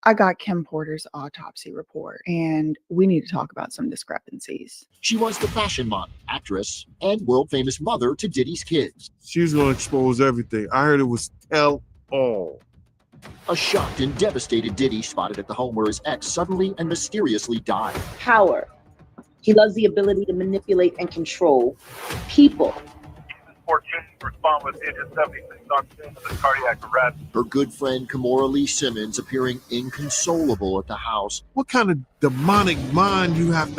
I got Kim Porter's autopsy report, and we need to talk about some discrepancies. She was the fashion model, actress, and world-famous mother to Diddy's kids. She's gonna expose everything. I heard it was tell all. A shocked and devastated Diddy spotted at the home where his ex suddenly and mysteriously died. Power. He loves the ability to manipulate and control people. 14 respond with agent 76 on scene with a cardiac arrest. Her good friend Kimora Lee Simmons appearing inconsolable at the house. What kind of demonic mind you have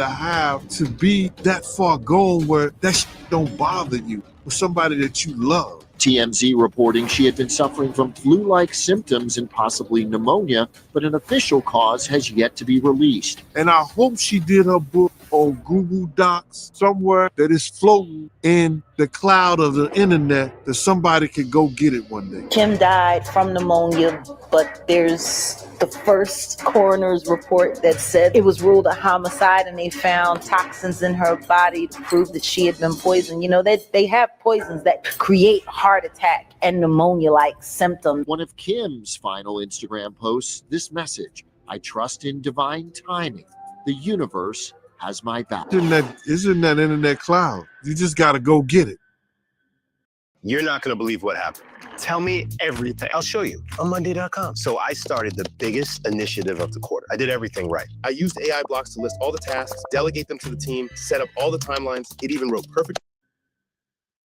to be that far gone where that shit don't bother you with somebody that you love? TMZ reporting she had been suffering from flu-like symptoms and possibly pneumonia, but an official cause has yet to be released. And I hope she did her book on Google Docs somewhere that is floating in the cloud of the internet that somebody could go get it one day. Kim died from pneumonia, but there's the first coroner's report that said it was ruled a homicide, and they found toxins in her body to prove that she had been poisoned. You know, they have poisons that create heart attack and pneumonia-like symptoms. One of Kim's final Instagram posts, this message: "I trust in divine timing. The universe has my back." It's in that internet cloud. You just gotta go get it. You're not gonna believe what happened. Tell me everything. I'll show you on Monday.com. So I started the biggest initiative of the quarter. I did everything right. I used AI blocks to list all the tasks, delegate them to the team, set up all the timelines. It even wrote perfect.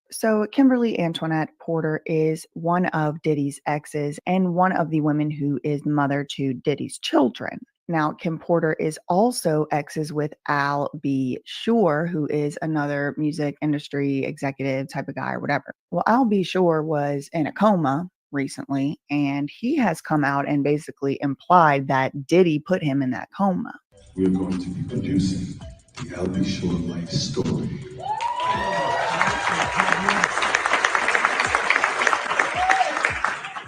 So Kimberly Antoinette Porter is one of Diddy's exes and one of the women who is mother to Diddy's children. Now, Kim Porter is also exes with Al B. Sure, who is another music industry executive type of guy or whatever. Well, Al B. Sure was in a coma recently, and he has come out and basically implied that Diddy put him in that coma. We're going to be producing the Al B. Sure life story.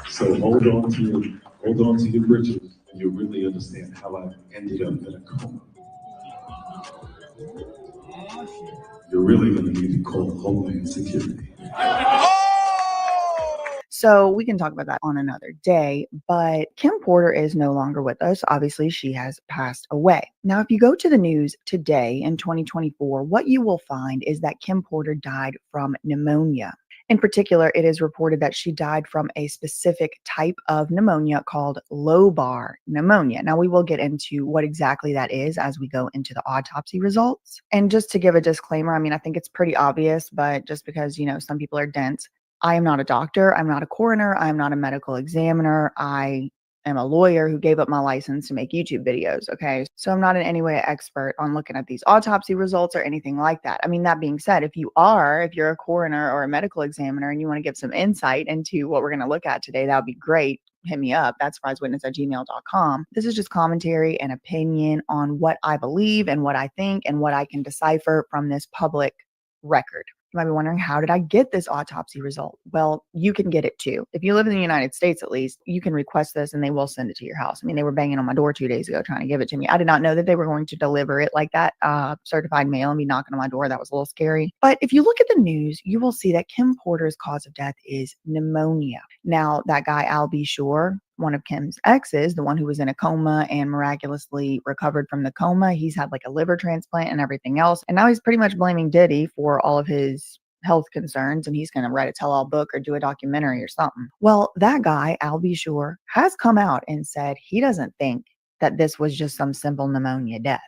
So hold on to your britches. You'll really understand how I ended up in a coma. You're really going to need to call Homeland Security. So we can talk about that on another day, but Kim Porter is no longer with us. Obviously, she has passed away. Now, if you go to the news today in 2024, what you will find is that Kim Porter died from pneumonia. In particular, it is reported that she died from a specific type of pneumonia called lobar pneumonia. Now, we will get into what exactly that is as we go into the autopsy results. And just to give a disclaimer, I mean, I think it's pretty obvious, but just because, you know, some people are dense, I am not a doctor. I'm not a coroner. I'm not a medical examiner. I am a lawyer who gave up my license to make YouTube videos. Okay. So I'm not in any way an expert on looking at these autopsy results or anything like that. I mean, that being said, if you're a coroner or a medical examiner and you want to give some insight into what we're going to look at today, that would be great. Hit me up. That's surprisewitness@gmail.com. This is just commentary and opinion on what I believe and what I think and what I can decipher from this public record. You might be wondering, how did I get this autopsy result? Well, you can get it too. If you live in the United States, at least, you can request this and they will send it to your house. I mean, they were banging on my door 2 days ago trying to give it to me. I did not know that they were going to deliver it like that, certified mail, and be knocking on my door. That was a little scary. But if you look at the news, you will see that Kim Porter's cause of death is pneumonia. Now, that guy, Al B. Sure, one of Kim's exes, the one who was in a coma and miraculously recovered from the coma, he's had like a liver transplant and everything else. And now he's pretty much blaming Diddy for all of his health concerns, and he's going to write a tell-all book or do a documentary or something. Well, that guy, Al B. Sure, has come out and said he doesn't think that this was just some simple pneumonia death.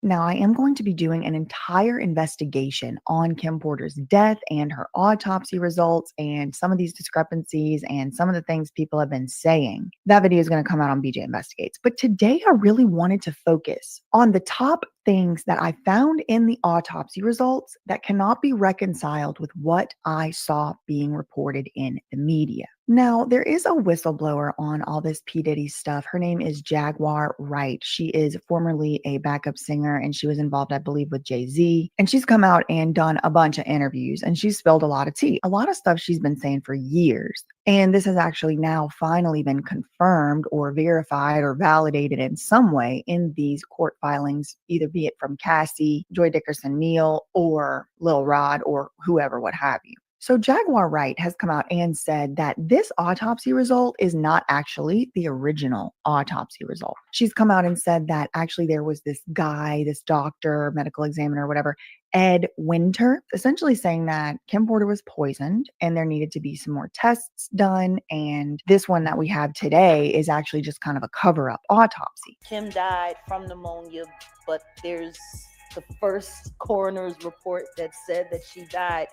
Now, I am going to be doing an entire investigation on Kim Porter's death and her autopsy results and some of these discrepancies and some of the things people have been saying. That video is going to come out on BJ Investigates. But today I really wanted to focus on the top things that I found in the autopsy results that cannot be reconciled with what I saw being reported in the media. Now, there is a whistleblower on all this P. Diddy stuff. Her name is Jaguar Wright. She is formerly a backup singer, and she was involved, I believe, with Jay-Z. And she's come out and done a bunch of interviews, and she's spilled a lot of tea. A lot of stuff she's been saying for years. And this has actually now finally been confirmed or verified or validated in some way in these court filings, either be it from Cassie, Joy Dickerson Neal, or Lil Rod, or whoever, what have you. So Jaguar Wright has come out and said that this autopsy result is not actually the original autopsy result. She's come out and said that actually there was this guy, this doctor, medical examiner, whatever, Ed Winter, essentially saying that Kim Porter was poisoned and there needed to be some more tests done. And this one that we have today is actually just kind of a cover-up autopsy. Kim died from pneumonia, but there's the first coroner's report that said that she died.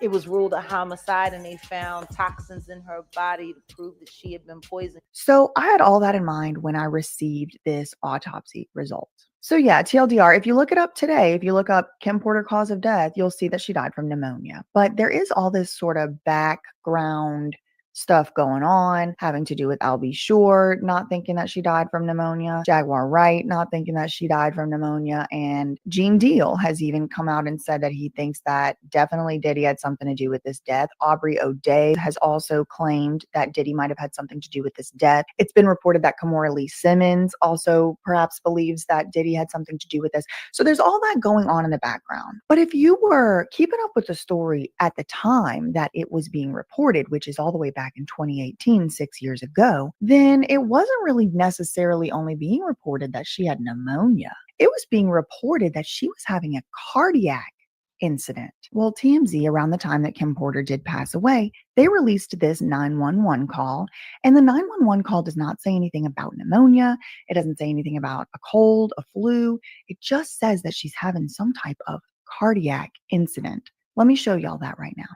It was ruled a homicide, and they found toxins in her body to prove that she had been poisoned. So I had all that in mind when I received this autopsy result. So yeah, TLDR, if you look it up today, if you look up Kim Porter cause of death, you'll see that she died from pneumonia. But there is all this sort of background stuff going on, having to do with I'll Be Sure not thinking that she died from pneumonia, Jaguar Wright not thinking that she died from pneumonia, and Gene Deal has even come out and said that he thinks that definitely Diddy had something to do with this death. Aubrey O'Day has also claimed that Diddy might have had something to do with this death. It's been reported that Kimora Lee Simmons also perhaps believes that Diddy had something to do with this. So there's all that going on in the background. But if you were keeping up with the story at the time that it was being reported, which is all the way back in 2018, 6 years ago, then it wasn't really necessarily only being reported that she had pneumonia. It was being reported that she was having a cardiac incident. Well, TMZ, around the time that Kim Porter did pass away, they released this 911 call, and the 911 call does not say anything about pneumonia. It doesn't say anything about a cold, a flu. It just says that she's having some type of cardiac incident. Let me show y'all that right now.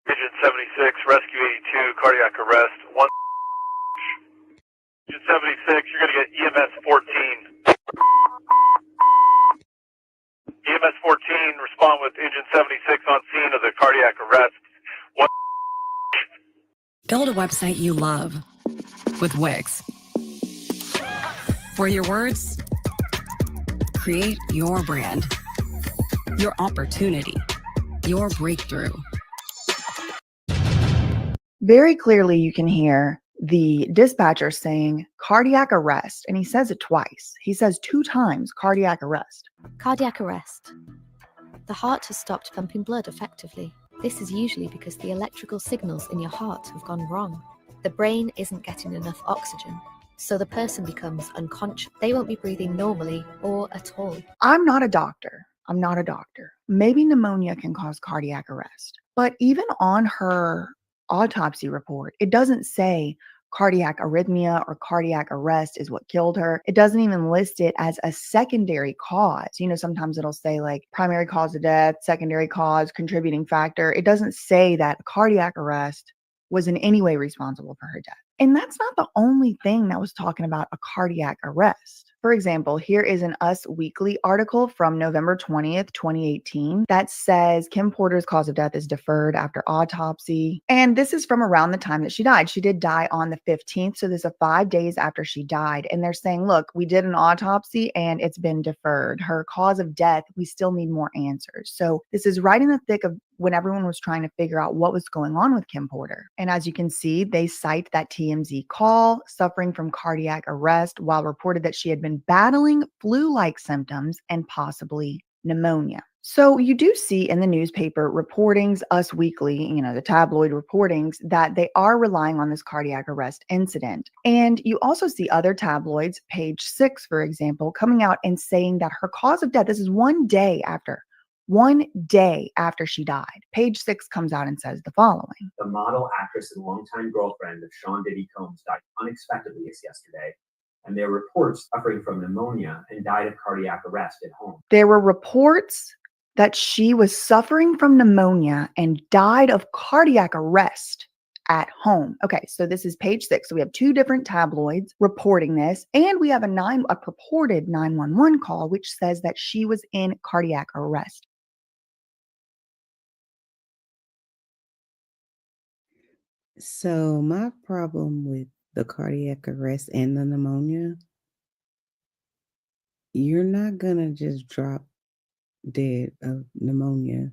Agent 76, Rescue 82, cardiac arrest. Agent 76, you're going to get EMS 14. EMS 14, respond with Agent 76 on scene of the cardiac arrest. Build a website you love with Wix. For your words, create your brand, your opportunity, your breakthrough. Very clearly, you can hear the dispatcher saying cardiac arrest, and he says it twice. He says 2 times cardiac arrest. Cardiac arrest. The heart has stopped pumping blood effectively. This is usually because the electrical signals in your heart have gone wrong. The brain isn't getting enough oxygen, so the person becomes unconscious. They won't be breathing normally or at all. I'm not a doctor. Maybe pneumonia can cause cardiac arrest. But even on her autopsy report, it doesn't say cardiac arrhythmia or cardiac arrest is what killed her. It doesn't even list it as a secondary cause. You know, sometimes it'll say like primary cause of death, secondary cause, contributing factor. It doesn't say that cardiac arrest was in any way responsible for her death. And that's not the only thing that was talking about a cardiac arrest. For example, here is an Us Weekly article from November 20th, 2018 that says Kim Porter's cause of death is deferred after autopsy. And this is from around the time that she died. She did die on the 15th. So this is 5 days after she died. And they're saying, look, we did an autopsy and it's been deferred. Her cause of death, we still need more answers. So this is right in the thick of when everyone was trying to figure out what was going on with Kim Porter. And as you can see, they cite that TMZ call, suffering from cardiac arrest, while reported that she had been battling flu-like symptoms and possibly pneumonia. So you do see in the newspaper reportings, Us Weekly, you know, the tabloid reportings, that they are relying on this cardiac arrest incident. And you also see other tabloids, Page 6, for example, coming out and saying that her cause of death, this is 1 day after she died. Page 6 comes out and says the following. The model, actress, and longtime girlfriend of Sean Diddy Combs died unexpectedly yesterday, and there were reports suffering from pneumonia and died of cardiac arrest at home. There were reports that she was suffering from pneumonia and died of cardiac arrest at home. Okay, so this is Page 6. So we have 2 different tabloids reporting this, and we have a purported 911 call which says that she was in cardiac arrest. So my problem with the cardiac arrest and the pneumonia, you're not gonna just drop dead of pneumonia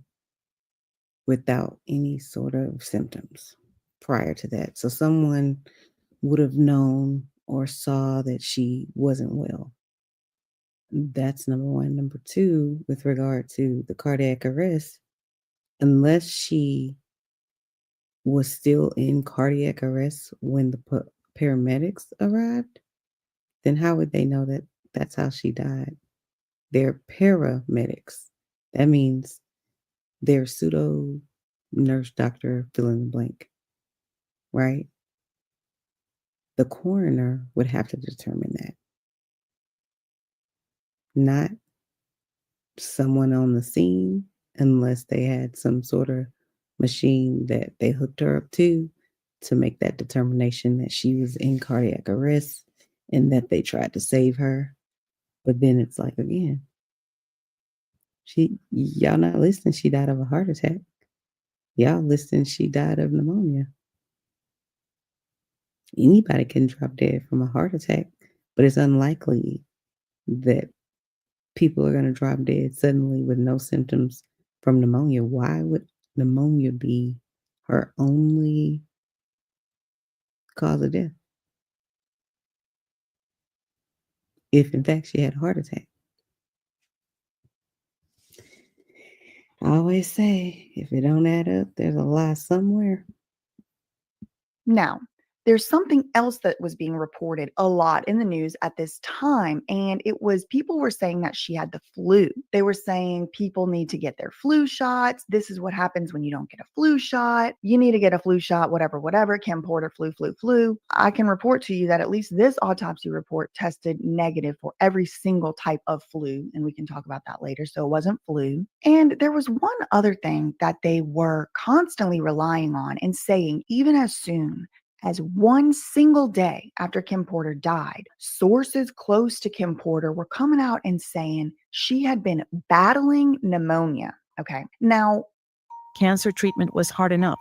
without any sort of symptoms prior to that. So someone would have known or saw that she wasn't well. That's number one. Number two, with regard to the cardiac arrest, unless she was still in cardiac arrest when the paramedics arrived, then how would they know that that's how she died? They're paramedics. That means they're pseudo nurse, doctor, fill in the blank, right? The coroner would have to determine that, not someone on the scene, unless they had some sort of machine that they hooked her up to make that determination that she was in cardiac arrest and that they tried to save her. But then it's like, again, y'all not listening, she died of a heart attack. Y'all listening, she died of pneumonia. Anybody can drop dead from a heart attack, but it's unlikely that people are going to drop dead suddenly with no symptoms from pneumonia. Why would pneumonia be her only cause of death? If in fact she had a heart attack. I always say, if it don't add up, there's a lie somewhere. Now, there's something else that was being reported a lot in the news at this time, and it was people were saying that she had the flu. They were saying people need to get their flu shots. This is what happens when you don't get a flu shot. You need to get a flu shot, whatever. Kim Porter, flu. I can report to you that at least this autopsy report tested negative for every single type of flu, and we can talk about that later. So it wasn't flu. And there was one other thing that they were constantly relying on and saying, even as soon as one single day after Kim Porter died, sources close to Kim Porter were coming out and saying she had been battling pneumonia. Okay. Now, cancer treatment was hard enough,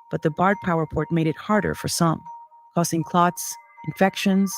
but the Bard Power report made it harder for some, causing clots, infections,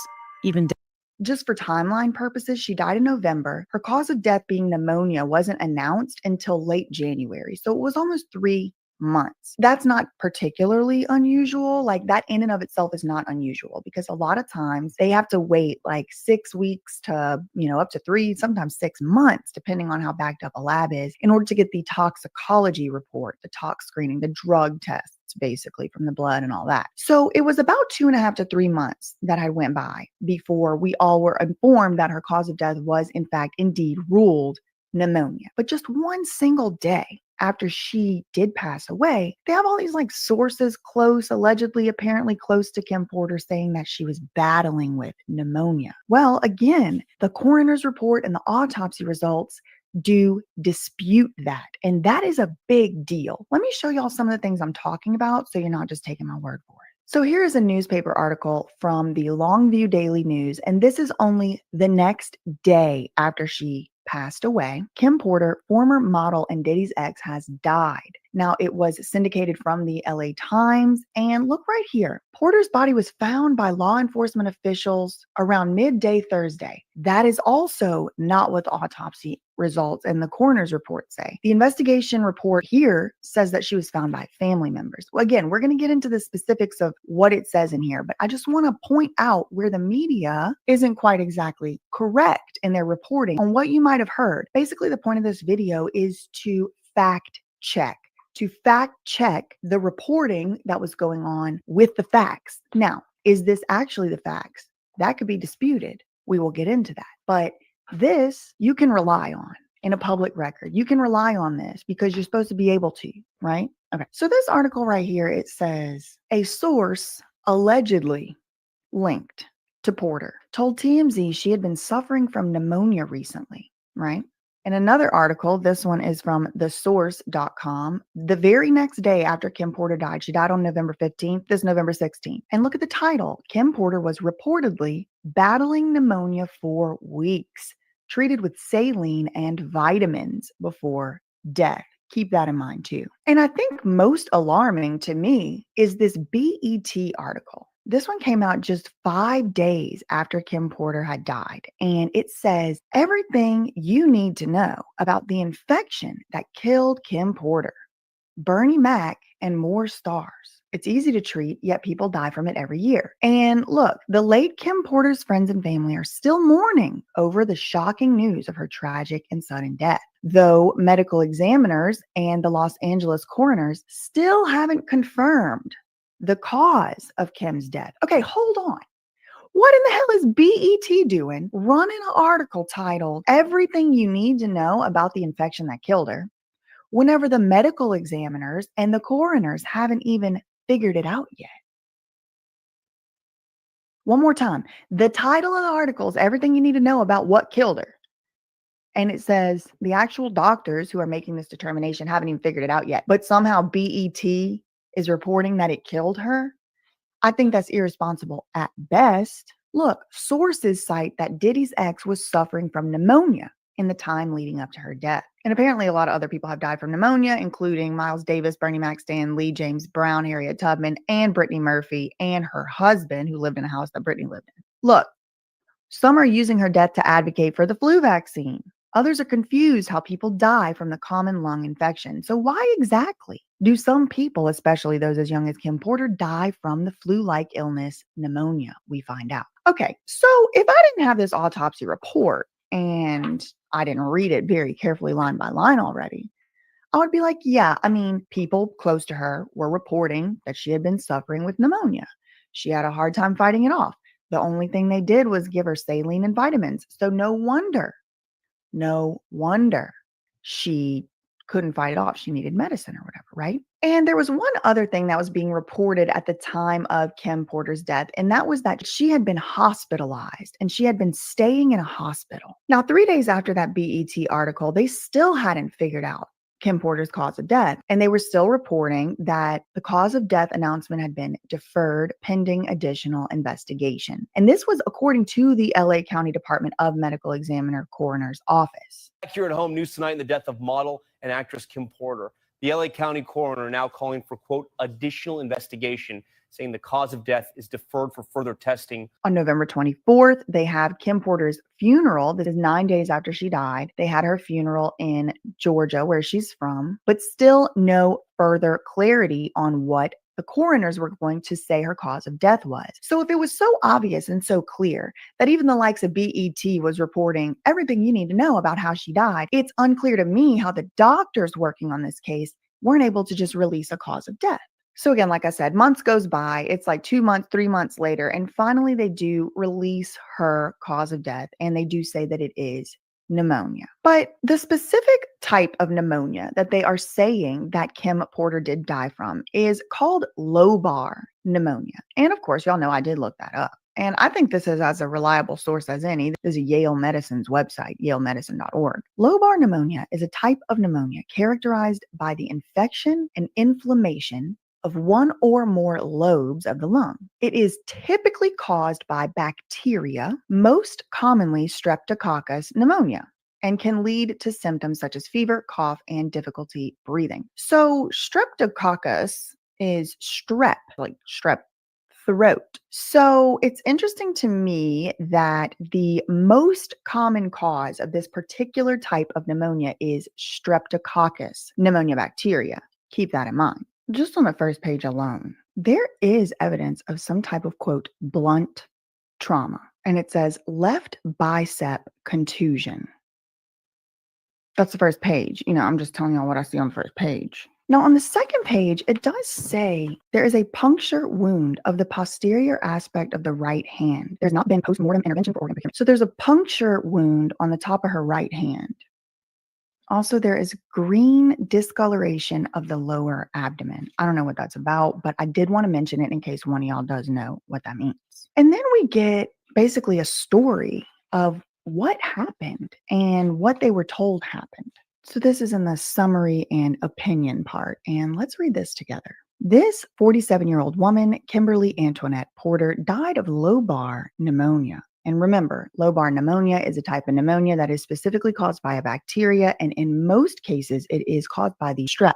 even death. Just for timeline purposes, she died in November. Her cause of death being pneumonia wasn't announced until late January. So it was almost 3 months. That's not particularly unusual. Like, that in and of itself is not unusual, because a lot of times they have to wait like 6 weeks to, up to 3, sometimes 6 months, depending on how backed up a lab is, in order to get the toxicology report, the tox screening, the drug tests, basically from the blood and all that. So it was about 2.5 to 3 months that had went by before we all were informed that her cause of death was in fact indeed ruled pneumonia. But just one single day after she did pass away, they have all these like sources close, allegedly, apparently close to Kim Porter, saying that she was battling with pneumonia. Well, again, the coroner's report and the autopsy results do dispute that. And that is a big deal. Let me show y'all some of the things I'm talking about so you're not just taking my word for it. So here is a newspaper article from the Longview Daily News, and this is only the next day after she passed away. Kim Porter, former model and Diddy's ex, has died. Now, it was syndicated from the LA Times, and look right here. Porter's body was found by law enforcement officials around midday Thursday. That is also not what the autopsy results and the coroner's report say. The investigation report here says that she was found by family members. Well, again, we're going to get into the specifics of what it says in here, but I just want to point out where the media isn't quite exactly correct in their reporting on what you might have heard. Basically, the point of this video is to fact check the reporting that was going on with the facts. Now, is this actually the facts? That could be disputed. We will get into that. But this you can rely on in a public record. You can rely on this because you're supposed to be able to, right? Okay. So this article right here, it says a source allegedly linked to Porter told TMZ she had been suffering from pneumonia recently, right? In another article, this one is from thesource.com. The very next day after Kim Porter died, she died on November 15th, this November 16th. And look at the title. Kim Porter was reportedly battling pneumonia for weeks, treated with saline and vitamins before death. Keep that in mind too. And I think most alarming to me is this BET article. This one came out just 5 days after Kim Porter had died, and it says everything you need to know about the infection that killed Kim Porter, Bernie Mac, and more stars. It's easy to treat, yet people die from it every year. And look, the late Kim Porter's friends and family are still mourning over the shocking news of her tragic and sudden death. though medical examiners and the Los Angeles coroners still haven't confirmed the cause of Kim's death. Okay, hold on. What in the hell is BET doing running an article titled Everything You Need to Know About the Infection That Killed Her, whenever the medical examiners and the coroners haven't even figured it out yet? One more time. The title of the article is Everything You Need to Know About What Killed Her. And it says the actual doctors who are making this determination haven't even figured it out yet. But somehow BET is reporting that it killed her. I think that's irresponsible at best. Look, sources cite that Diddy's ex was suffering from pneumonia in the time leading up to her death. And apparently a lot of other people have died from pneumonia, including Miles Davis, Bernie Mac, Stan Lee, James Brown, Harriet Tubman, and Brittany Murphy, and her husband, who lived in a house that Brittany lived in. Look, some are using her death to advocate for the flu vaccine. Others are confused how people die from the common lung infection. So why exactly do some people, especially those as young as Kim Porter, die from the flu-like illness pneumonia, we find out? Okay, so if I didn't have this autopsy report and I didn't read it very carefully line by line already, I would be like, yeah, I mean, people close to her were reporting that she had been suffering with pneumonia. She had a hard time fighting it off. The only thing they did was give her saline and vitamins. So no wonder she couldn't fight it off. She needed medicine or whatever, right? And there was one other thing that was being reported at the time of Kim Porter's death, and that was that she had been hospitalized and she had been staying in a hospital. Now, 3 days after that BET article, they still hadn't figured out Kim Porter's cause of death, and they were still reporting that the cause of death announcement had been deferred pending additional investigation. And this was according to the LA County Department of Medical Examiner Coroner's Office. Here at home, news tonight in the death of model and actress Kim Porter. The LA County coroner now calling for, quote, additional investigation, saying the cause of death is deferred for further testing. On November 24th, they have Kim Porter's funeral. This is 9 days after she died. They had her funeral in Georgia, where she's from, but still no further clarity on what the coroners were going to say her cause of death was. So if it was so obvious and so clear that even the likes of BET was reporting everything you need to know about how she died, it's unclear to me how the doctors working on this case weren't able to just release a cause of death. So again, like I said, months goes by, it's like 2 months, 3 months later, and finally they do release her cause of death, and they do say that it is pneumonia. But the specific type of pneumonia that they are saying that Kim Porter did die from is called lobar pneumonia. And of course, y'all know I did look that up. And I think this is as a reliable source as any. This is Yale Medicine's website, yalemedicine.org. Lobar pneumonia is a type of pneumonia characterized by the infection and inflammation of one or more lobes of the lung. It is typically caused by bacteria, most commonly Streptococcus pneumonia, and can lead to symptoms such as fever, cough, and difficulty breathing. So Streptococcus is strep, like strep throat. So it's interesting to me that the most common cause of this particular type of pneumonia is Streptococcus pneumonia bacteria. Keep that in mind. Just on the first page alone, there is evidence of some type of, quote, blunt trauma. And it says left bicep contusion. That's the first page. You know, I'm just telling y'all what I see on the first page. Now, on the second page, it does say there is a puncture wound of the posterior aspect of the right hand. There's not been post-mortem intervention for organ procurement. So there's a puncture wound on the top of her right hand. Also, there is green discoloration of the lower abdomen. I don't know what that's about, but I did want to mention it in case one of y'all does know what that means. And then we get basically a story of what happened and what they were told happened. So this is in the summary and opinion part, and let's read this together. This 47-year-old woman, Kimberly Antoinette Porter, died of lobar pneumonia. And remember, lobar pneumonia is a type of pneumonia that is specifically caused by a bacteria, and in most cases, it is caused by the strep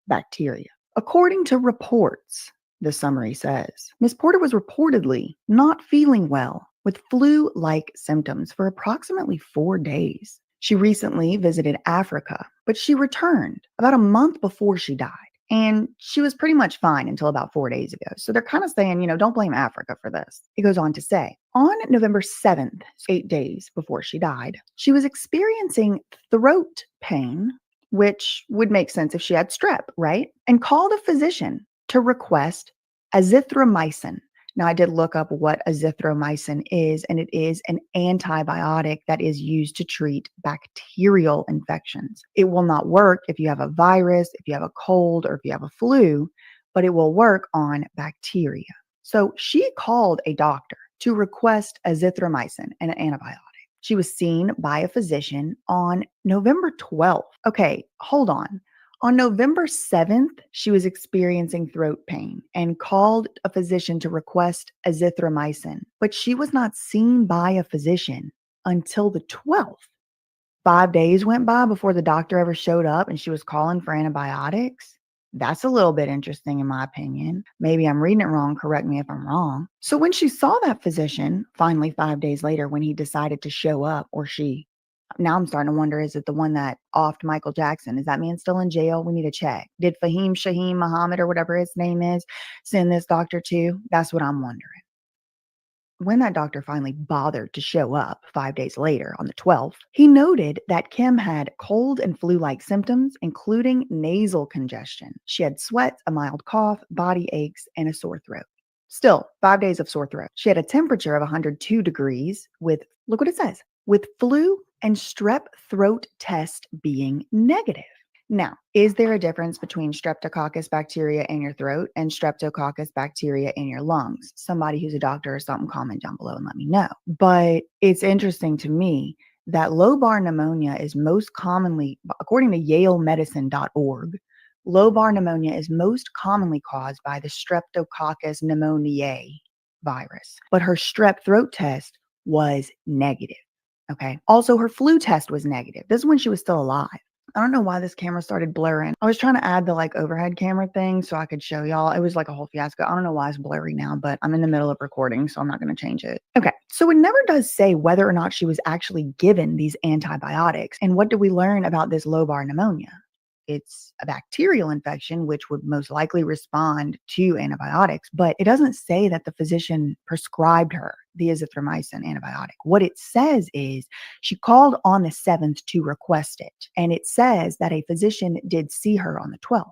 bacteria. According to reports, the summary says, Ms. Porter was reportedly not feeling well with flu-like symptoms for approximately 4 days. She recently visited Africa, but she returned about a month before she died. And she was pretty much fine until about 4 days ago. So they're kind of saying, don't blame Africa for this. It goes on to say, on November 7th, 8 days before she died, she was experiencing throat pain, which would make sense if she had strep, right? And called a physician to request azithromycin. Now, I did look up what azithromycin is, and it is an antibiotic that is used to treat bacterial infections. It will not work if you have a virus, if you have a cold, or if you have a flu, but it will work on bacteria. So she called a doctor to request azithromycin, an antibiotic. She was seen by a physician on November 12th. Okay, hold on. On November 7th, she was experiencing throat pain and called a physician to request azithromycin, but she was not seen by a physician until the 12th. 5 days went by before the doctor ever showed up and she was calling for antibiotics. That's a little bit interesting in my opinion. Maybe I'm reading it wrong. Correct me if I'm wrong. So when she saw that physician, finally 5 days later, when he decided to show up, or she, now I'm starting to wonder, is it the one that offed Michael Jackson? Is that man still in jail? We need to check. Did Fahim Shaheem Muhammad, or whatever his name is, send this doctor too? That's what I'm wondering. When that doctor finally bothered to show up 5 days later on the 12th, he noted that Kim had cold and flu-like symptoms, including nasal congestion. She had sweats, a mild cough, body aches, and a sore throat. Still, 5 days of sore throat. She had a temperature of 102 degrees with, look what it says, with flu and strep throat test being negative. Now, is there a difference between streptococcus bacteria in your throat and streptococcus bacteria in your lungs? Somebody who's a doctor or something, comment down below and let me know. But it's interesting to me that lobar pneumonia is most commonly, according to yalemedicine.org, lobar pneumonia is most commonly caused by the Streptococcus pneumoniae virus. But her strep throat test was negative. Okay. Also, her flu test was negative. This is when she was still alive. I don't know why this camera started blurring. I was trying to add the overhead camera thing so I could show y'all. It was like a whole fiasco. I don't know why it's blurry now, but I'm in the middle of recording, so I'm not going to change it. Okay. So it never does say whether or not she was actually given these antibiotics. And what do we learn about this lobar pneumonia? It's a bacterial infection, which would most likely respond to antibiotics, but it doesn't say that the physician prescribed her the azithromycin antibiotic. What it says is she called on the 7th to request it, and it says that a physician did see her on the 12th.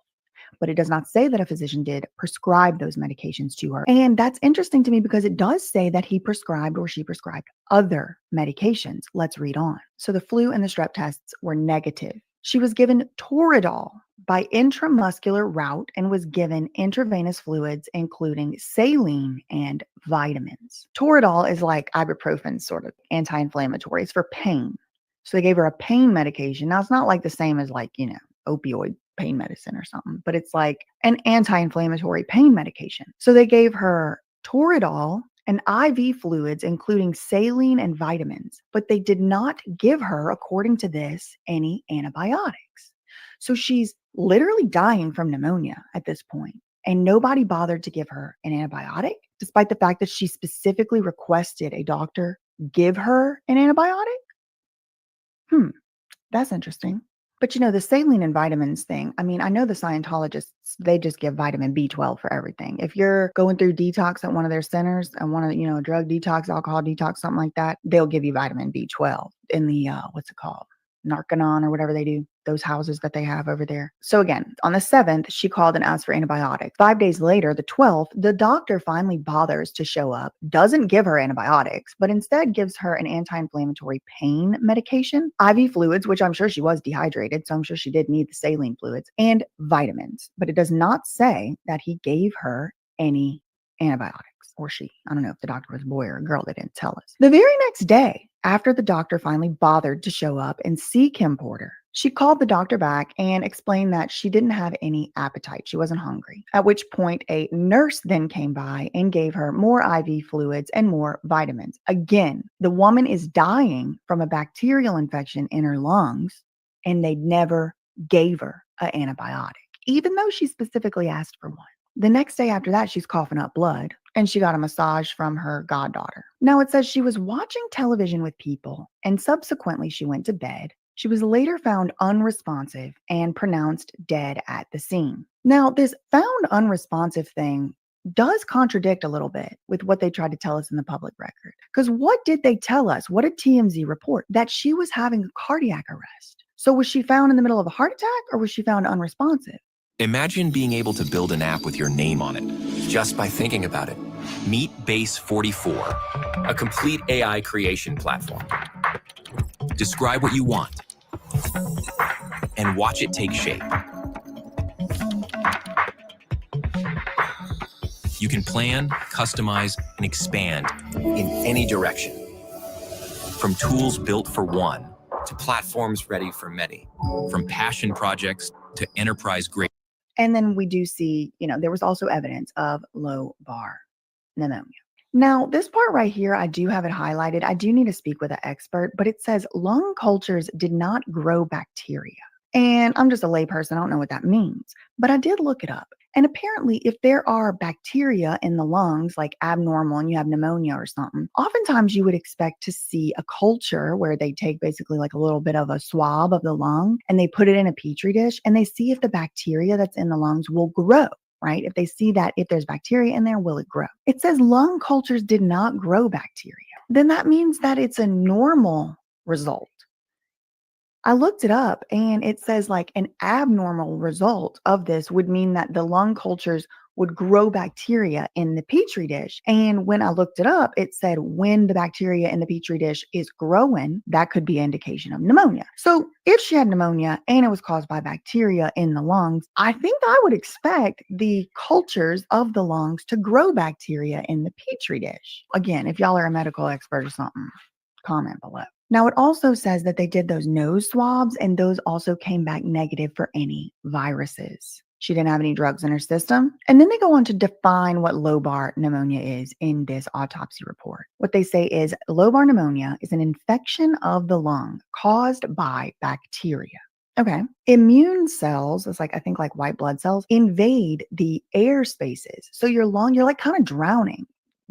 But it does not say that a physician did prescribe those medications to her. And that's interesting to me because it does say that he prescribed or she prescribed other medications. Let's read on. So the flu and the strep tests were negative. She was given Toradol by intramuscular route and was given intravenous fluids, including saline and vitamins. Toradol is like ibuprofen, sort of anti-inflammatory. It's for pain. So they gave her a pain medication. Now, it's not like the same as opioid pain medicine or something, but it's like an anti-inflammatory pain medication. So they gave her Toradol and IV fluids, including saline and vitamins, but they did not give her, according to this, any antibiotics. So she's literally dying from pneumonia at this point, and nobody bothered to give her an antibiotic, despite the fact that she specifically requested a doctor give her an antibiotic. That's interesting. But the saline and vitamins thing, I mean, I know the Scientologists, they just give vitamin B12 for everything. If you're going through detox at one of their centers and one of the, a drug detox, alcohol detox, something like that, they'll give you vitamin B12 in the, what's it called? Narcanon or whatever they do, those houses that they have over there. So again, on the 7th, she called and asked for antibiotics. 5 days later, the 12th, the doctor finally bothers to show up, doesn't give her antibiotics, but instead gives her an anti-inflammatory pain medication, IV fluids, which I'm sure she was dehydrated, so I'm sure she did need the saline fluids, and vitamins. But it does not say that he gave her any antibiotics, or she. I don't know if the doctor was a boy or a girl. They didn't tell us. The very next day, after the doctor finally bothered to show up and see Kim Porter, she called the doctor back and explained that she didn't have any appetite. She wasn't hungry. At which point, a nurse then came by and gave her more IV fluids and more vitamins. Again, the woman is dying from a bacterial infection in her lungs, and they never gave her an antibiotic, even though she specifically asked for one. The next day after that, she's coughing up blood, and she got a massage from her goddaughter. Now, it says she was watching television with people, and subsequently she went to bed. She was later found unresponsive and pronounced dead at the scene. Now, this found unresponsive thing does contradict a little bit with what they tried to tell us in the public record. Because what did they tell us? What did TMZ report? That she was having a cardiac arrest. So was she found in the middle of a heart attack or was she found unresponsive? Imagine being able to build an app with your name on it, just by thinking about it. Meet Base 44, a complete AI creation platform. Describe what you want and watch it take shape. You can plan, customize, and expand in any direction. From tools built for one to platforms ready for many. From passion projects to enterprise-grade. And then we do see, there was also evidence of lobar pneumonia. Now, this part right here, I do have it highlighted. I do need to speak with an expert, but it says lung cultures did not grow bacteria. And I'm just a layperson. I don't know what that means, but I did look it up. And apparently, if there are bacteria in the lungs, like abnormal, and you have pneumonia or something, oftentimes you would expect to see a culture where they take basically like a little bit of a swab of the lung and they put it in a petri dish and they see if the bacteria that's in the lungs will grow. Right? If they see that if there's bacteria in there, will it grow? It says lung cultures did not grow bacteria. Then that means that it's a normal result. I looked it up and it says like an abnormal result of this would mean that the lung cultures would grow bacteria in the petri dish. And when I looked it up, it said when the bacteria in the petri dish is growing, that could be an indication of pneumonia. So if she had pneumonia and it was caused by bacteria in the lungs, I think I would expect the cultures of the lungs to grow bacteria in the petri dish. Again, if y'all are a medical expert or something, comment below. Now, it also says that they did those nose swabs and those also came back negative for any viruses. She didn't have any drugs in her system. And then they go on to define what lobar pneumonia is in this autopsy report. What they say is lobar pneumonia is an infection of the lung caused by bacteria. Okay. Immune cells, it's like, I think like white blood cells, invade the air spaces. So your lung, you're like kind of drowning.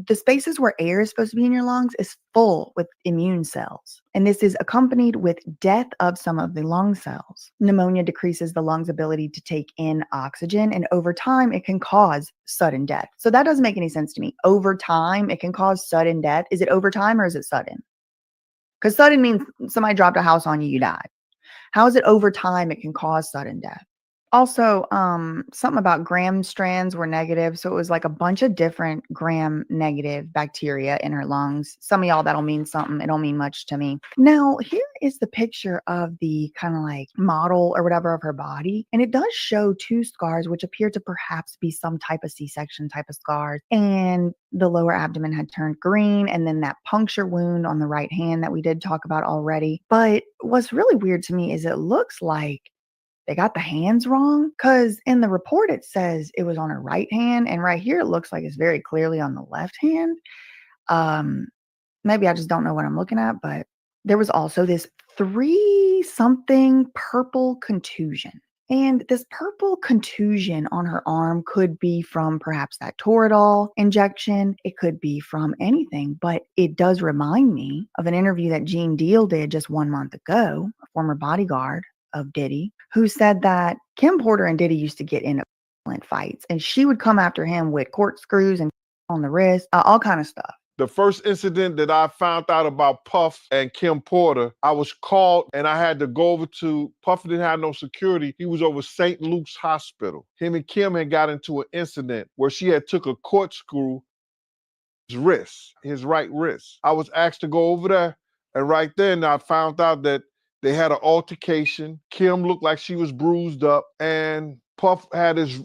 The spaces where air is supposed to be in your lungs is full with immune cells. And this is accompanied with death of some of the lung cells. Pneumonia decreases the lung's ability to take in oxygen, and over time, it can cause sudden death. So that doesn't make any sense to me. Over time, it can cause sudden death. Is it over time or is it sudden? Because sudden means somebody dropped a house on you, you died. How is it over time it can cause sudden death? Also, something about gram strands were negative. So it was like a bunch of different gram negative bacteria in her lungs. Some of y'all, that'll mean something. It don't mean much to me. Now, here is the picture of the kind of like model or whatever of her body. And it does show two scars, which appear to perhaps be some type of C-section type of scars. And the lower abdomen had turned green. And then that puncture wound on the right hand that we did talk about already. But what's really weird to me is it looks like they got the hands wrong, because in the report it says it was on her right hand, and right here it looks like it's very clearly on the left hand. Maybe I just don't know what I'm looking at, but there was also this 3-something purple contusion. And this purple contusion on her arm could be from perhaps that Toradol injection. It could be from anything, but it does remind me of an interview that Gene Deal did just 1 month ago, a former bodyguard of Diddy, who said that Kim Porter and Diddy used to get in violent fights, and she would come after him with corkscrews and on the wrist, all kind of stuff. The first incident that I found out about Puff and Kim Porter, I was called and I had to go over to, Puff didn't have no security. He was over St. Luke's Hospital. Him and Kim had got into an incident where she had took a corkscrew his right wrist. I was asked to go over there, and right then I found out that they had an altercation. Kim looked like she was bruised up, and Puff had his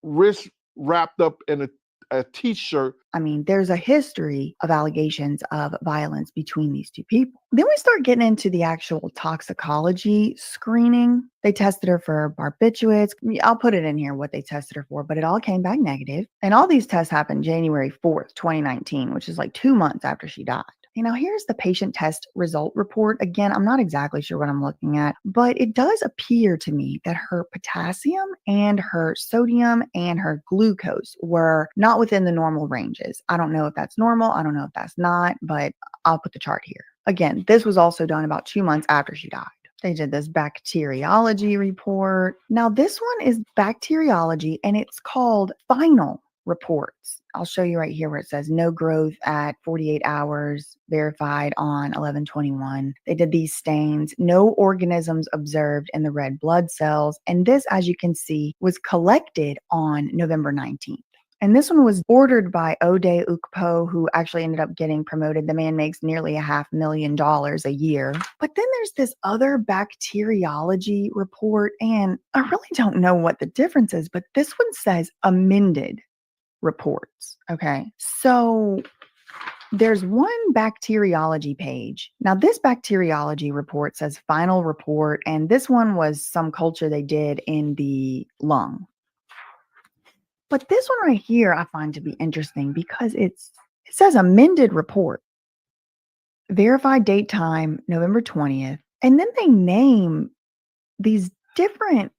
wrist wrapped up in a t-shirt. I mean, there's a history of allegations of violence between these two people. Then we start getting into the actual toxicology screening. They tested her for barbiturates. I'll put it in here what they tested her for, but it all came back negative. And all these tests happened January 4th, 2019, which is like 2 months after she died. Now, here's the patient test result report. Again, I'm not exactly sure what I'm looking at, but it does appear to me that her potassium and her sodium and her glucose were not within the normal ranges. I don't know if that's normal. I don't know if that's not, but I'll put the chart here. Again, this was also done about 2 months after she died. They did this bacteriology report. Now, this one is bacteriology and it's called final reports. I'll show you right here where it says no growth at 48 hours, verified on 11/21. They did these stains, no organisms observed in the red blood cells. And this, as you can see, was collected on November 19th. And this one was ordered by Ode Ukpo, who actually ended up getting promoted. The man makes nearly $500,000 a year. But then there's this other bacteriology report, and I really don't know what the difference is, but this one says amended reports. Okay. So there's one bacteriology page. Now, this bacteriology report says final report, and this one was some culture they did in the lung. But this one right here I find to be interesting because it says amended report. Verified date time, November 20th. And then they name these different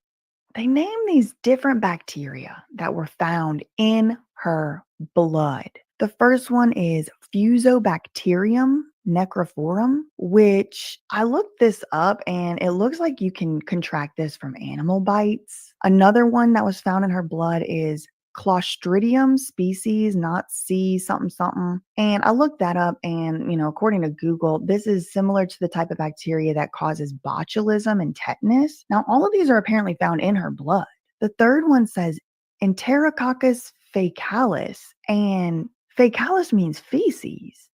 bacteria that were found in her blood. The first one is Fusobacterium necrophorum, which I looked this up and it looks like you can contract this from animal bites. Another one that was found in her blood is Clostridium species, not C something something. And I looked that up and, according to Google, this is similar to the type of bacteria that causes botulism and tetanus. Now, all of these are apparently found in her blood. The third one says Enterococcus faecalis, and faecalis means feces.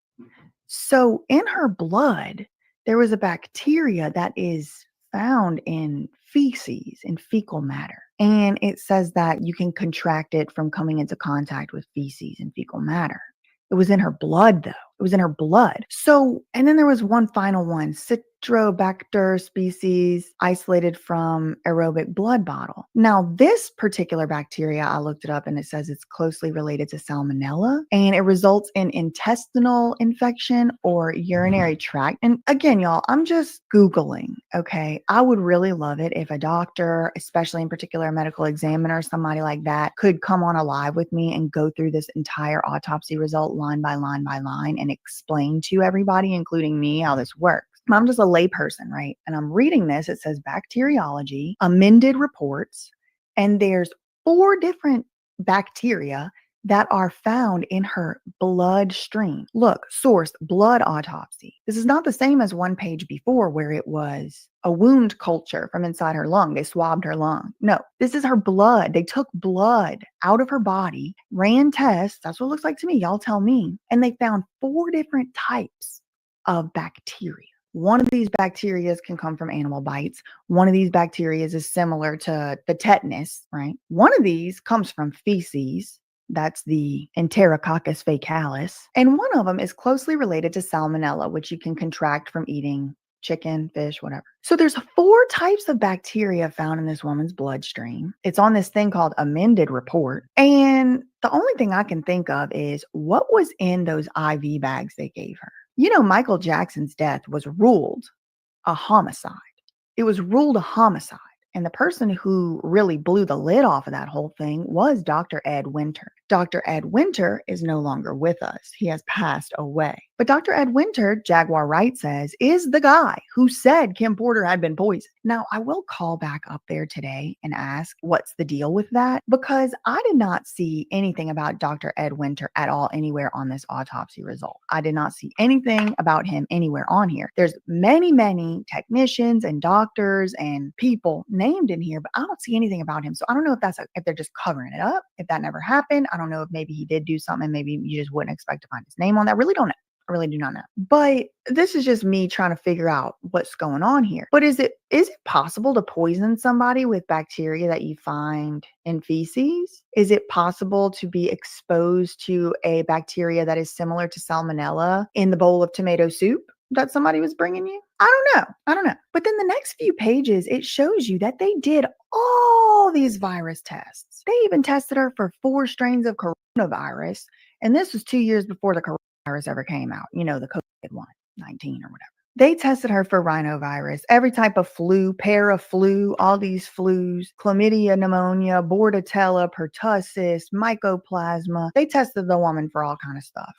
So in her blood, there was a bacteria that is found in feces, in fecal matter. And it says that you can contract it from coming into contact with feces and fecal matter. It was in her blood, though. It was in her blood. So, and then there was one final one, Citrobacter species isolated from aerobic blood bottle. Now, this particular bacteria, I looked it up and it says it's closely related to Salmonella and it results in intestinal infection or urinary tract. And again, y'all, I'm just Googling, okay? I would really love it if a doctor, especially in particular a medical examiner, somebody like that, could come on a live with me and go through this entire autopsy result line by line by line and explain to everybody, including me, how this works. I'm just a layperson, right? And I'm reading this. It says bacteriology, amended reports, and there's 4 different bacteria that are found in her bloodstream. Look, source, blood autopsy. This is not the same as one page before where it was a wound culture from inside her lung. They swabbed her lung. No, this is her blood. They took blood out of her body, ran tests. That's what it looks like to me. Y'all tell me. And they found 4 different types of bacteria. One of these bacteria can come from animal bites. One of these bacteria is similar to the tetanus, right? One of these comes from feces. That's the Enterococcus faecalis. And one of them is closely related to Salmonella, which you can contract from eating chicken, fish, whatever. So there's 4 types of bacteria found in this woman's bloodstream. It's on this thing called amended report. And the only thing I can think of is what was in those IV bags they gave her. Michael Jackson's death was ruled a homicide. It was ruled a homicide. And the person who really blew the lid off of that whole thing was Dr. Ed Winter. Dr. Ed Winter is no longer with us. He has passed away. But Dr. Ed Winter, Jaguar Wright says, is the guy who said Kim Porter had been poisoned. Now, I will call back up there today and ask what's the deal with that, because I did not see anything about Dr. Ed Winter at all anywhere on this autopsy result. I did not see anything about him anywhere on here. There's many, many technicians and doctors and people named in here, but I don't see anything about him. So I don't know if they're just covering it up, if that never happened. I don't know if maybe he did do something and maybe you just wouldn't expect to find his name on that. I really don't know. I really do not know. But this is just me trying to figure out what's going on here. But is it possible to poison somebody with bacteria that you find in feces? Is it possible to be exposed to a bacteria that is similar to Salmonella in the bowl of tomato soup that somebody was bringing you? I don't know. But then the next few pages, it shows you that they did all these virus tests. They even tested her for 4 strains of coronavirus. And this was 2 years before the coronavirus ever came out. The COVID one, 19 or whatever. They tested her for rhinovirus, every type of flu, paraflu, all these flus, chlamydia, pneumonia, bordetella, pertussis, mycoplasma. They tested the woman for all kind of stuff.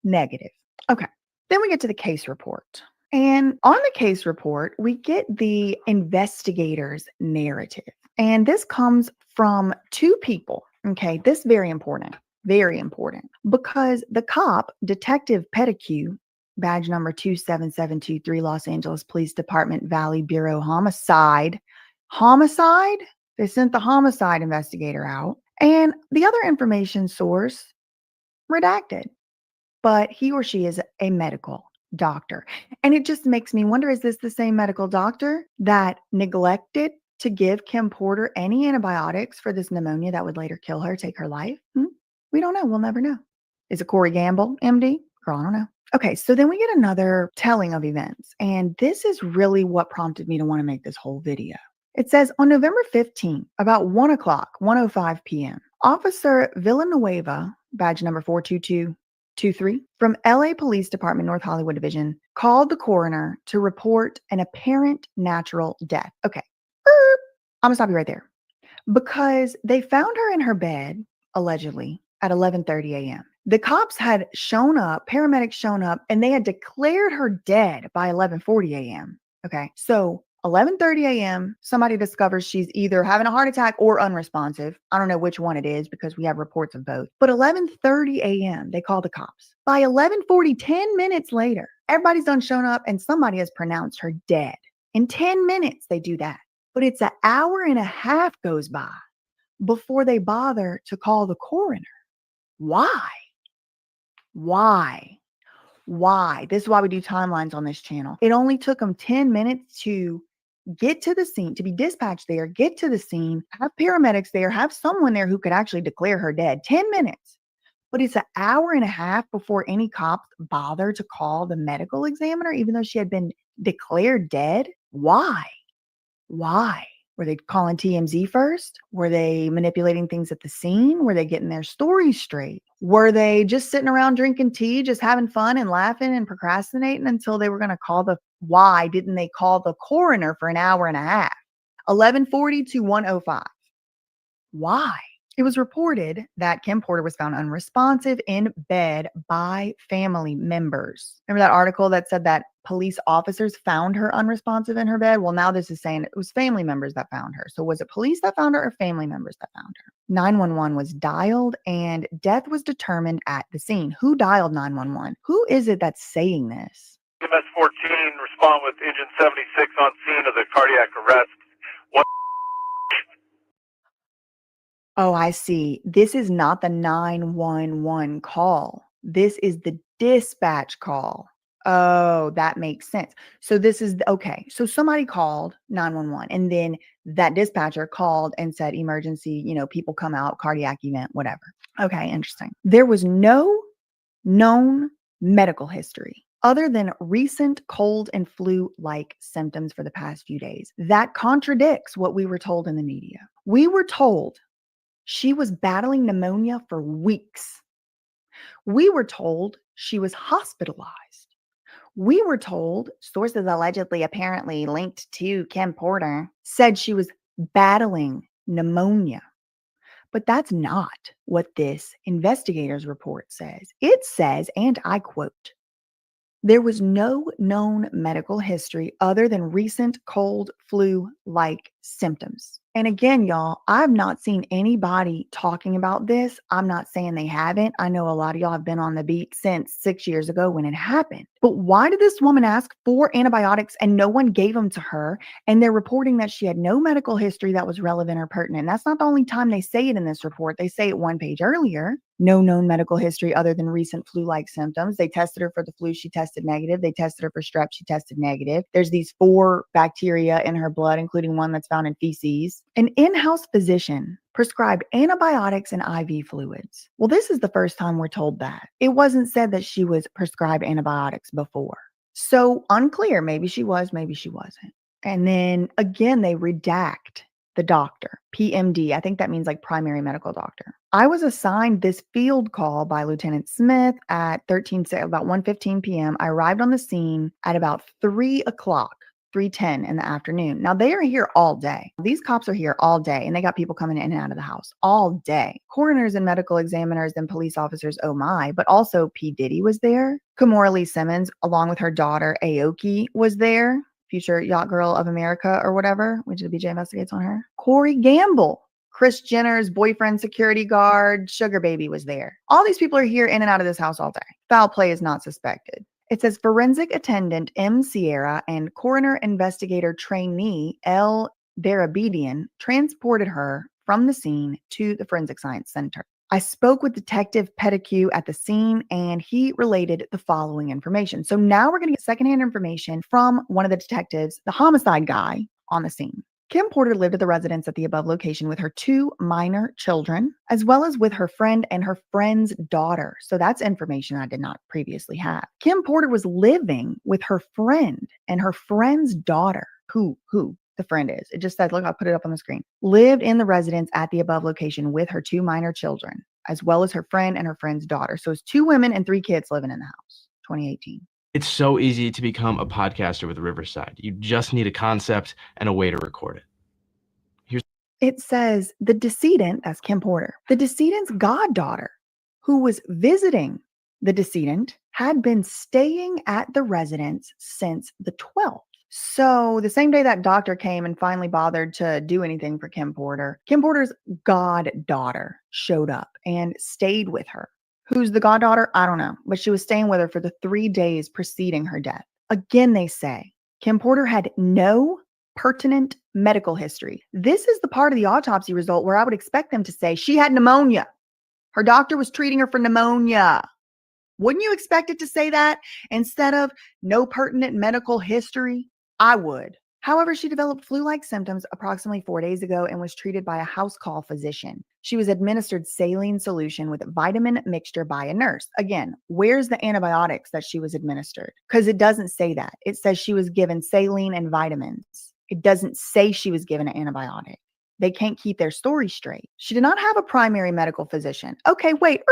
Negative. Okay. Then we get to the case report. And on the case report, we get the investigator's narrative. And this comes from two people. Okay, this is very important, because the cop, Detective Pettigrew, badge number 27723, Los Angeles Police Department, Valley Bureau Homicide. They sent the homicide investigator out. And the other information source, redacted. But he or she is a medical doctor. And it just makes me wonder, is this the same medical doctor that neglected to give Kim Porter any antibiotics for this pneumonia that would later kill her, take her life? We don't know. We'll never know. Is it Corey Gamble, MD? Girl, I don't know. Okay, so then we get another telling of events. And this is really what prompted me to want to make this whole video. It says on November 15th, about 1 o'clock, 1:05 p.m., Officer Villanueva, badge number 42223, from LA Police Department, North Hollywood Division, called the coroner to report an apparent natural death. Okay, I'm gonna stop you right there. Because they found her in her bed, allegedly, at 11:30 a.m. The cops had shown up, paramedics shown up, and they had declared her dead by 11:40 a.m. Okay, so 11:30 a.m., somebody discovers she's either having a heart attack or unresponsive. I don't know which one it is because we have reports of both. But 11:30 a.m., they call the cops. By 11:40, 10 minutes later, everybody's done shown up and somebody has pronounced her dead. In 10 minutes, they do that. But it's an hour and a half goes by before they bother to call the coroner. Why? This is why we do timelines on this channel. It only took them 10 minutes to get to the scene, to be dispatched there, get to the scene, have paramedics there, have someone there who could actually declare her dead. 10 minutes. But it's an hour and a half before any cops bother to call the medical examiner, even though she had been declared dead. Why? Were they calling TMZ first? Were they manipulating things at the scene? Were they getting their stories straight? Were they just sitting around drinking tea, just having fun and laughing and procrastinating until they were going to call the... Why didn't they call the coroner for an hour and a half? 11:40 to 1:05. Why? It was reported that Kim Porter was found unresponsive in bed by family members. Remember that article that said that police officers found her unresponsive in her bed? Well, now this is saying it was family members that found her. So was it police that found her or family members that found her? 911 was dialed and death was determined at the scene. Who dialed 911? Who is it that's saying this? MS 14, respond with Engine 76 on scene of the cardiac arrest. Oh, I see. This is not the 911 call. This is the dispatch call. Oh, that makes sense. So this is, okay. So somebody called 911 and then that dispatcher called and said emergency, people come out, cardiac event, whatever. Okay, interesting. There was no known medical history other than recent cold and flu-like symptoms for the past few days. That contradicts what we were told in the media. We were told she was battling pneumonia for weeks. We were told she was hospitalized. We were told sources allegedly, apparently linked to Kim Porter, said she was battling pneumonia. But that's not what this investigator's report says. It says, and I quote, there was no known medical history other than recent cold flu-like symptoms. And again, y'all, I've not seen anybody talking about this. I'm not saying they haven't. I know a lot of y'all have been on the beat since 6 years ago when it happened. But why did this woman ask for antibiotics and no one gave them to her? And they're reporting that she had no medical history that was relevant or pertinent. That's not the only time they say it in this report. They say it one page earlier. No known medical history other than recent flu-like symptoms. They tested her for the flu. She tested negative. They tested her for strep. She tested negative. There's these 4 bacteria in her blood, including one that's found in feces. An in-house physician prescribed antibiotics and IV fluids. Well, this is the first time we're told that. It wasn't said that she was prescribed antibiotics before. So unclear. Maybe she was, maybe she wasn't. And then again, they redact the doctor, PMD. I think that means like primary medical doctor. I was assigned this field call by Lieutenant Smith at about 1:15 p.m. I arrived on the scene at about 3 o'clock. 3:10 in the afternoon. Now they are here all day. These cops are here all day, and they got people coming in and out of the house all day. Coroners and medical examiners and police officers, oh my, but also P. Diddy was there. Kimora Lee Simmons, along with her daughter Aoki, was there. Future Yacht Girl of America or whatever, which the BJ investigates on her. Corey Gamble, Kris Jenner's boyfriend, security guard, sugar baby, was there. All these people are here in and out of this house all day. Foul play is not suspected. It says forensic attendant M. Sierra and coroner investigator trainee L. Darabedian transported her from the scene to the Forensic Science Center. I spoke with Detective Pettigrew at the scene, and he related the following information. So now we're going to get secondhand information from one of the detectives, the homicide guy on the scene. Kim Porter lived at the residence at the above location with her 2 minor children, as well as with her friend and her friend's daughter. So that's information I did not previously have. Kim Porter was living with her friend and her friend's daughter. Who the friend is. It just says, look, I'll put it up on the screen. Lived in the residence at the above location with her 2 minor children, as well as her friend and her friend's daughter. So it's 2 women and 3 kids living in the house. 2018. It's so easy to become a podcaster with Riverside. You just need a concept and a way to record it. It says the decedent, that's Kim Porter, the decedent's goddaughter, who was visiting the decedent, had been staying at the residence since the 12th. So the same day that doctor came and finally bothered to do anything for Kim Porter's goddaughter showed up and stayed with her. Who's the goddaughter? I don't know, but she was staying with her for the 3 days preceding her death. Again, they say Kim Porter had no pertinent medical history. This is the part of the autopsy result where I would expect them to say she had pneumonia. Her doctor was treating her for pneumonia. Wouldn't you expect it to say that instead of no pertinent medical history? I would. However, she developed flu-like symptoms approximately 4 days ago and was treated by a house call physician. She was administered saline solution with vitamin mixture by a nurse. Again, where's the antibiotics that she was administered? Because it doesn't say that. It says she was given saline and vitamins. It doesn't say she was given an antibiotic. They can't keep their story straight. She did not have a primary medical physician. Okay, wait.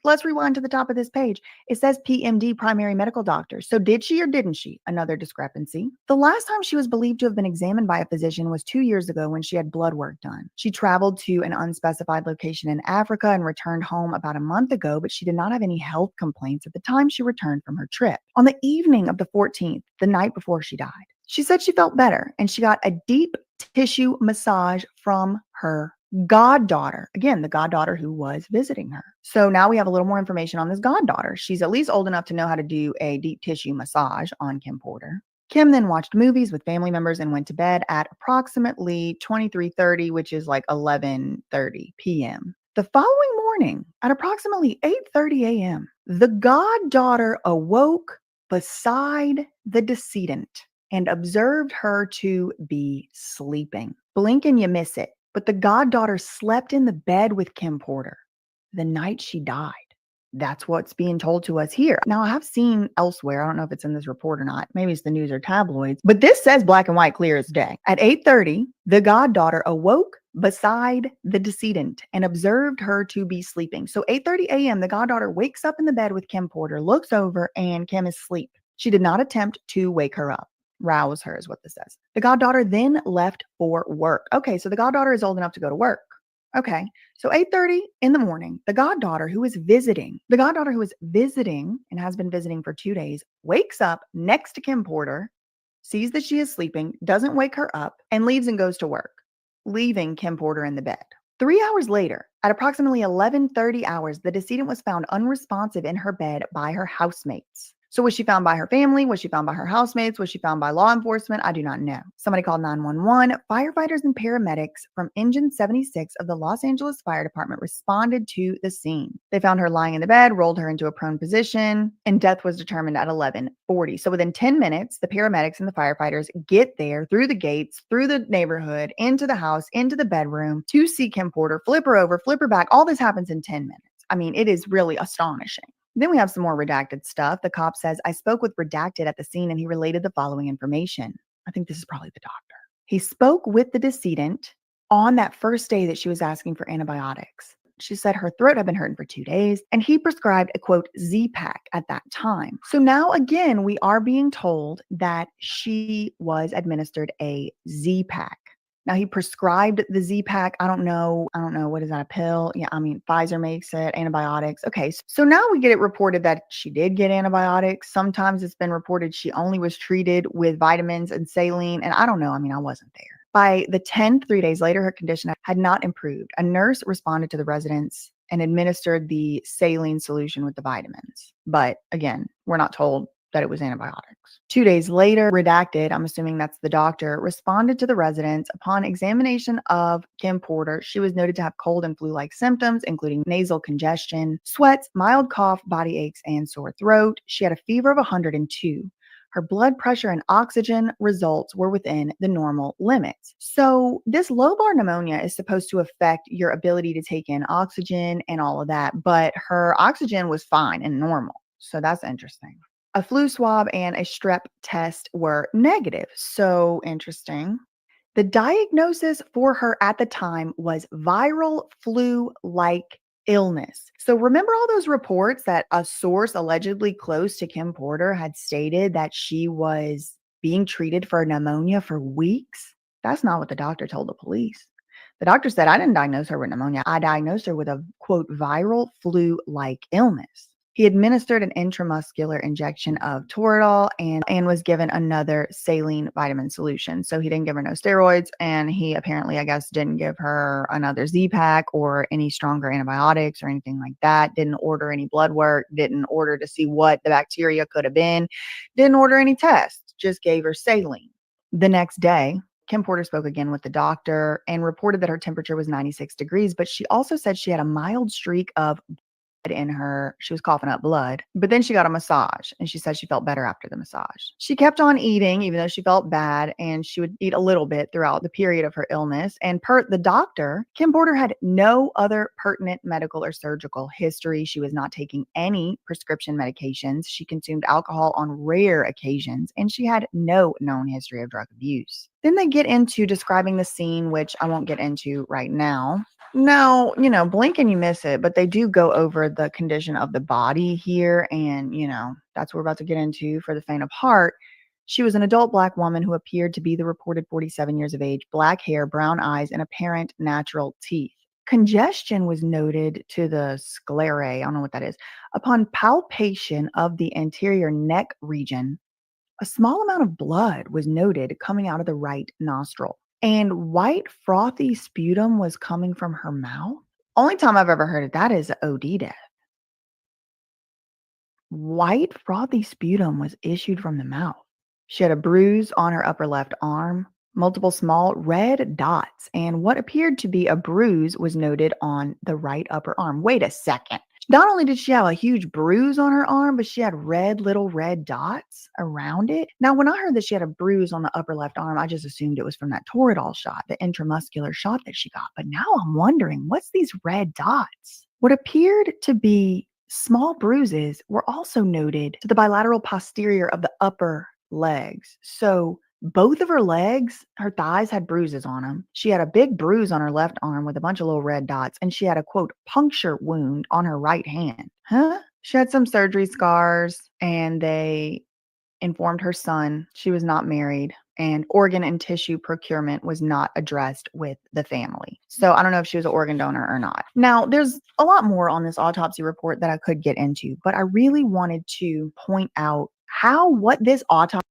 Let's rewind to the top of this page. It says PMD, primary medical doctor. So did she or didn't she? Another discrepancy. The last time she was believed to have been examined by a physician was 2 years ago when she had blood work done. She traveled to an unspecified location in Africa and returned home about a month ago, but she did not have any health complaints at the time she returned from her trip. On the evening of the 14th, the night before she died, she said she felt better and she got a deep tissue massage from her goddaughter. Again, the goddaughter who was visiting her. So now we have a little more information on this goddaughter. She's at least old enough to know how to do a deep tissue massage on Kim Porter. Kim then watched movies with family members and went to bed at approximately 23:30, which is like 11:30 p.m. The following morning at approximately 8:30 a.m., the goddaughter awoke beside the decedent and observed her to be sleeping. Blink and you miss it. But the goddaughter slept in the bed with Kim Porter the night she died. That's what's being told to us here. Now, I have seen elsewhere, I don't know if it's in this report or not, maybe it's the news or tabloids, but this says black and white, clear as day. At 8:30, the goddaughter awoke beside the decedent and observed her to be sleeping. So 8:30 a.m., the goddaughter wakes up in the bed with Kim Porter, looks over, and Kim is asleep. She did not attempt to wake her up. Rouse her is what this says. The goddaughter then left for work. Okay, so the goddaughter is old enough to go to work. Okay, so 8:30 in the morning, the goddaughter who is visiting and has been visiting for 2 days, wakes up next to Kim Porter, sees that she is sleeping, doesn't wake her up, and leaves and goes to work, leaving Kim Porter in the bed. 3 hours later, at approximately 11:30 hours, the decedent was found unresponsive in her bed by her housemates. So was she found by her family? Was she found by her housemates? Was she found by law enforcement? I do not know. Somebody called 911. Firefighters and paramedics from Engine 76 of the Los Angeles Fire Department responded to the scene. They found her lying in the bed, rolled her into a prone position, and death was determined at 11:40. So within 10 minutes, the paramedics and the firefighters get there through the gates, through the neighborhood, into the house, into the bedroom to see Kim Porter, flip her over, flip her back. All this happens in 10 minutes. I mean, it is really astonishing. Then we have some more redacted stuff. The cop says, I spoke with redacted at the scene and he related the following information. I think this is probably the doctor. He spoke with the decedent on that first day that she was asking for antibiotics. She said her throat had been hurting for 2 days, and he prescribed a quote Z-Pack at that time. So now again, we are being told that she was administered a Z-Pack. Now he prescribed the Z-Pack. I don't know. What is that, a pill? Yeah, I mean, Pfizer makes it, antibiotics. Okay, so now we get it reported that she did get antibiotics. Sometimes it's been reported she only was treated with vitamins and saline, and I don't know. I mean, I wasn't there. By the 10th, 3 days later, her condition had not improved. A nurse responded to the residents and administered the saline solution with the vitamins. But again, we're not told that it was antibiotics. 2 days later, redacted, I'm assuming that's the doctor, responded to the residents. Upon examination of Kim Porter, she was noted to have cold and flu-like symptoms, including nasal congestion, sweats, mild cough, body aches, and sore throat. She had a fever of 102. Her blood pressure and oxygen results were within the normal limits. So this lobar pneumonia is supposed to affect your ability to take in oxygen and all of that, but her oxygen was fine and normal. So that's interesting. A flu swab and a strep test were negative. So interesting. The diagnosis for her at the time was viral flu-like illness. So remember all those reports that a source allegedly close to Kim Porter had stated that she was being treated for pneumonia for weeks? That's not what the doctor told the police. The doctor said, I didn't diagnose her with pneumonia. I diagnosed her with a, quote, viral flu-like illness. He administered an intramuscular injection of Toradol and was given another saline vitamin solution. So he didn't give her no steroids, and he apparently, I guess, didn't give her another Z-Pack or any stronger antibiotics or anything like that. Didn't order any blood work, didn't order to see what the bacteria could have been, didn't order any tests, just gave her saline. The next day, Kim Porter spoke again with the doctor and reported that her temperature was 96 degrees, but she also said she had a mild streak of in her. She was coughing up blood, but then she got a massage and she said she felt better after the massage. She kept on eating even though she felt bad, and she would eat a little bit throughout the period of her illness. And per the doctor, Kim Porter had no other pertinent medical or surgical history. She was not taking any prescription medications. She consumed alcohol on rare occasions, and she had no known history of drug abuse. Then they get into describing the scene, which I won't get into right now. No, blink and you miss it, but they do go over the condition of the body here. And, that's what we're about to get into for the faint of heart. She was an adult Black woman who appeared to be the reported 47 years of age, black hair, brown eyes, and apparent natural teeth. Congestion was noted to the sclerae, I don't know what that is. Upon palpation of the anterior neck region, a small amount of blood was noted coming out of the right nostril. And white frothy sputum was coming from her mouth. Only time I've ever heard of that is OD death. White frothy sputum was issued from the mouth. She had a bruise on her upper left arm, multiple small red dots, and what appeared to be a bruise was noted on the right upper arm. Wait a second. Not only did she have a huge bruise on her arm, but she had little red dots around it. Now, when I heard that she had a bruise on the upper left arm, I just assumed it was from that Toradol shot, the intramuscular shot that she got. But now I'm wondering, what's these red dots? What appeared to be small bruises were also noted to the bilateral posterior of the upper legs. So both of her legs, her thighs had bruises on them. She had a big bruise on her left arm with a bunch of little red dots, and she had a, quote, puncture wound on her right hand. She had some surgery scars, and they informed her son she was not married, and organ and tissue procurement was not addressed with the family. So I don't know if she was an organ donor or not. Now, there's a lot more on this autopsy report that I could get into, but I really wanted to point out what this autopsy